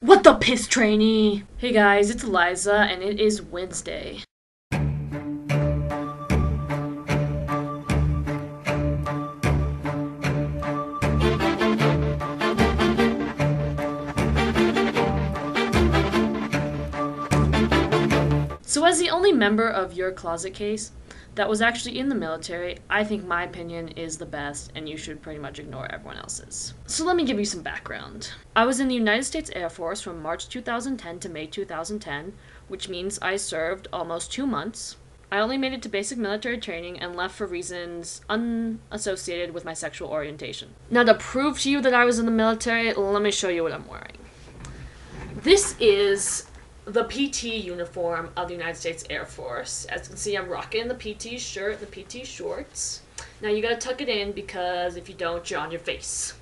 What the piss, trainee? Hey guys, it's Eliza, and it is Wednesday. So as the only member of your closet case that was actually in the military, I think my opinion is the best, and you should pretty much ignore everyone else's. So let me give you some background. I was in the United States Air Force from March 2010 to May 2010, which means I served almost 2 months. I only made it to basic military training and left for reasons unassociated with my sexual orientation. Now, to prove to you that I was in the military, let me show you what I'm wearing. This is the PT uniform of the United States Air Force. As you can see, I'm rocking the PT shirt, the PT shorts. Now you gotta tuck it in because if you don't, you're on your face.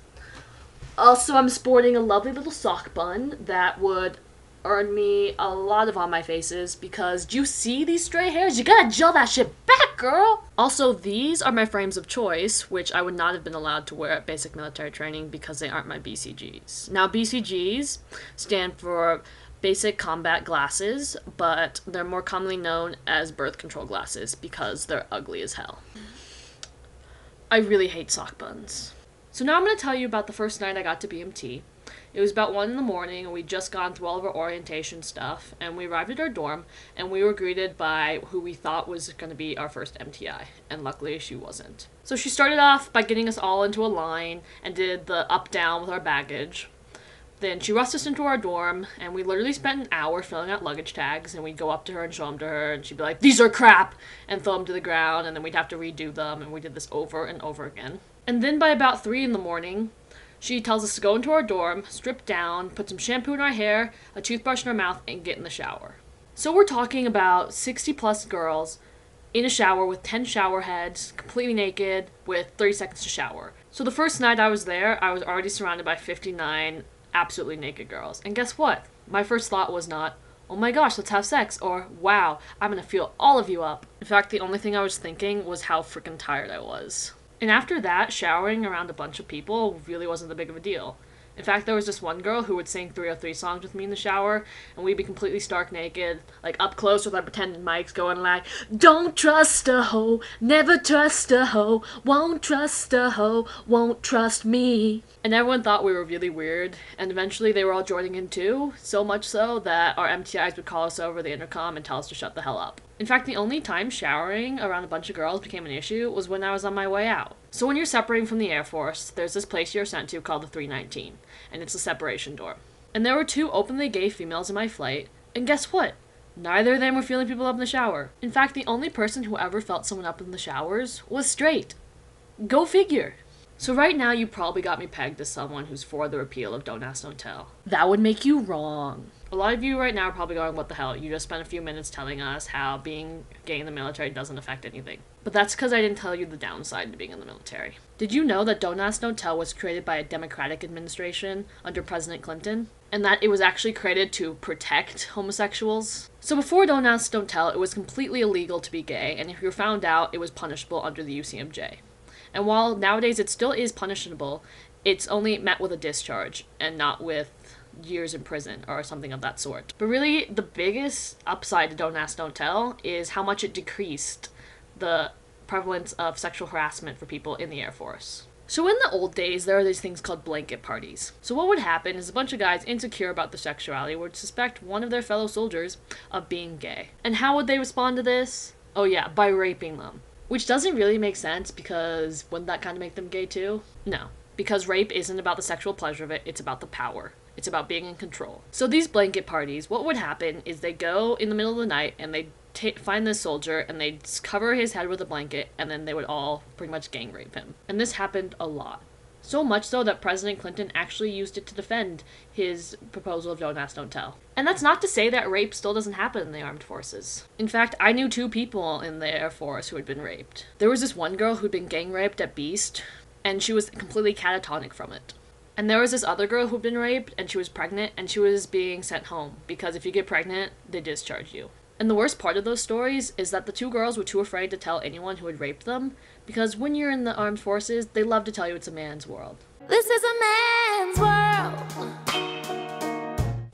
Also, I'm sporting a lovely little sock bun that would earn me a lot of on my faces because do you see these stray hairs? You gotta gel that shit back, girl! Also, these are my frames of choice, which I would not have been allowed to wear at basic military training because they aren't my BCGs. Now, BCGs stand for Basic Combat Glasses, but they're more commonly known as birth control glasses because they're ugly as hell. I really hate sock buns. So now I'm going to tell you about the first night I got to BMT. It was about 1 in the morning, and we'd just gone through all of our orientation stuff, and we arrived at our dorm, and we were greeted by who we thought was going to be our first MTI, and luckily she wasn't. So she started off by getting us all into a line and did the up-down with our baggage. Then she rushed us into our dorm, and we literally spent an hour filling out luggage tags, and we'd go up to her and show them to her, and she'd be like, "These are crap!" and throw them to the ground, and then we'd have to redo them, and we did this over and over again. And then by about 3 in the morning, she tells us to go into our dorm, strip down, put some shampoo in our hair, a toothbrush in our mouth, and get in the shower. So we're talking about 60-plus girls in a shower with 10 shower heads, completely naked, with 30 seconds to shower. So the first night I was there, I was already surrounded by 59 absolutely naked girls. And guess what? My first thought was not, "Oh my gosh, let's have sex," or "Wow, I'm gonna feel all of you up." In fact, the only thing I was thinking was how freaking tired I was. And after that, showering around a bunch of people really wasn't that big of a deal. In fact, there was just one girl who would sing 303 songs with me in the shower, and we'd be completely stark naked, like up close with our pretend mics going like, "Don't trust a hoe, never trust a hoe, won't trust a hoe, won't trust me." And everyone thought we were really weird, and eventually they were all joining in too, so much so that our MTIs would call us over the intercom and tell us to shut the hell up. In fact, the only time showering around a bunch of girls became an issue was when I was on my way out. So when you're separating from the Air Force, there's this place you're sent to called the 319, and it's a separation door. And there were 2 openly gay females in my flight, and guess what? Neither of them were feeling people up in the shower. In fact, the only person who ever felt someone up in the showers was straight. Go figure. So right now, you probably got me pegged as someone who's for the repeal of Don't Ask, Don't Tell. That would make you wrong. A lot of you right now are probably going, "What the hell? You just spent a few minutes telling us how being gay in the military doesn't affect anything." But that's because I didn't tell you the downside to being in the military. Did you know that Don't Ask, Don't Tell was created by a Democratic administration under President Clinton? And that it was actually created to protect homosexuals? So before Don't Ask, Don't Tell, it was completely illegal to be gay, and if you were found out, it was punishable under the UCMJ. And while nowadays it still is punishable, it's only met with a discharge and not with years in prison or something of that sort. But really, the biggest upside to Don't Ask, Don't Tell is how much it decreased the prevalence of sexual harassment for people in the Air Force. So in the old days, there are these things called blanket parties. So what would happen is a bunch of guys insecure about their sexuality would suspect one of their fellow soldiers of being gay. And how would they respond to this? Oh yeah, by raping them. Which doesn't really make sense because wouldn't that kind of make them gay too? No, because rape isn't about the sexual pleasure of it, it's about the power. It's about being in control. So these blanket parties, what would happen is they go in the middle of the night and they find this soldier and they'd cover his head with a blanket and then they would all pretty much gang rape him. And this happened a lot. So much so that President Clinton actually used it to defend his proposal of Don't Ask, Don't Tell. And that's not to say that rape still doesn't happen in the armed forces. In fact, I knew 2 people in the Air Force who had been raped. There was this one girl who'd been gang raped at Beast, and she was completely catatonic from it. And there was this other girl who'd been raped, and she was pregnant, and she was being sent home, because if you get pregnant, they discharge you. And the worst part of those stories is that the 2 girls were too afraid to tell anyone who had raped them, because when you're in the armed forces, they love to tell you it's a man's world. This is a man's world.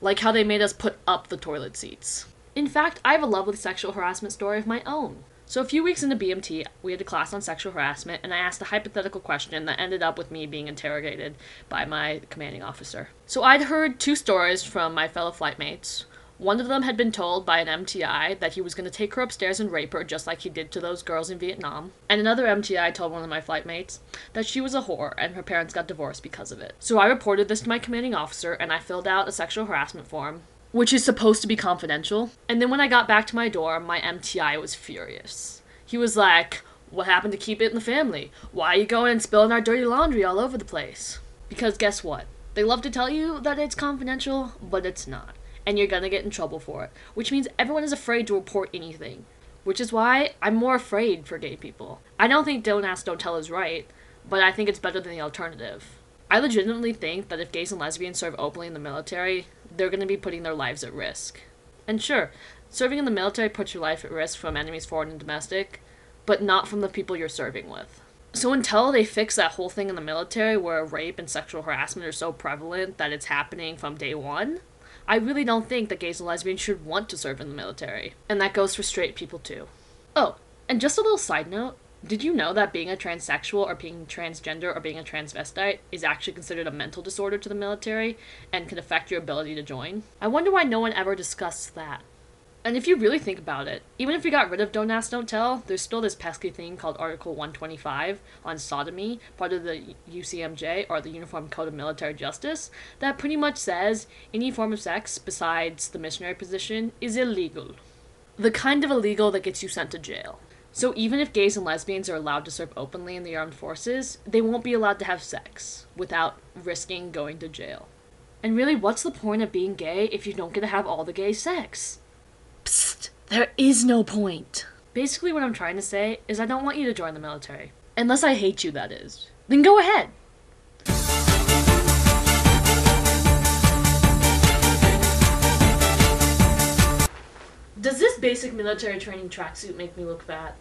Like how they made us put up the toilet seats. In fact, I have a lovely sexual harassment story of my own. So a few weeks into BMT, we had a class on sexual harassment, and I asked a hypothetical question that ended up with me being interrogated by my commanding officer. So I'd heard 2 stories from my fellow flightmates. One of them had been told by an MTI that he was going to take her upstairs and rape her just like he did to those girls in Vietnam. And another MTI told one of my flightmates that she was a whore and her parents got divorced because of it. So I reported this to my commanding officer, and I filled out a sexual harassment form, which is supposed to be confidential. And then when I got back to my dorm, my MTI was furious. He was like, "What happened to keep it in the family? Why are you going and spilling our dirty laundry all over the place?" Because guess what? They love to tell you that it's confidential, but it's not. And you're gonna get in trouble for it. Which means everyone is afraid to report anything. Which is why I'm more afraid for gay people. I don't think don't ask, don't tell is right, but I think it's better than the alternative. I legitimately think that if gays and lesbians serve openly in the military, they're going to be putting their lives at risk. And sure, serving in the military puts your life at risk from enemies foreign and domestic, but not from the people you're serving with. So until they fix that whole thing in the military where rape and sexual harassment are so prevalent that it's happening from day one, I really don't think that gays and lesbians should want to serve in the military. And that goes for straight people too. Oh, and just a little side note, did you know that being a transsexual or being transgender or being a transvestite is actually considered a mental disorder to the military and can affect your ability to join? I wonder why no one ever discussed that. And if you really think about it, even if we got rid of Don't Ask, Don't Tell, there's still this pesky thing called Article 125 on sodomy, part of the UCMJ, or the Uniform Code of Military Justice, that pretty much says any form of sex besides the missionary position is illegal. The kind of illegal that gets you sent to jail. So even if gays and lesbians are allowed to serve openly in the armed forces, they won't be allowed to have sex without risking going to jail. And really, what's the point of being gay if you don't get to have all the gay sex? Psst, there is no point. Basically what I'm trying to say is I don't want you to join the military. Unless I hate you, that is. Then go ahead. Does this basic military training tracksuit make me look fat?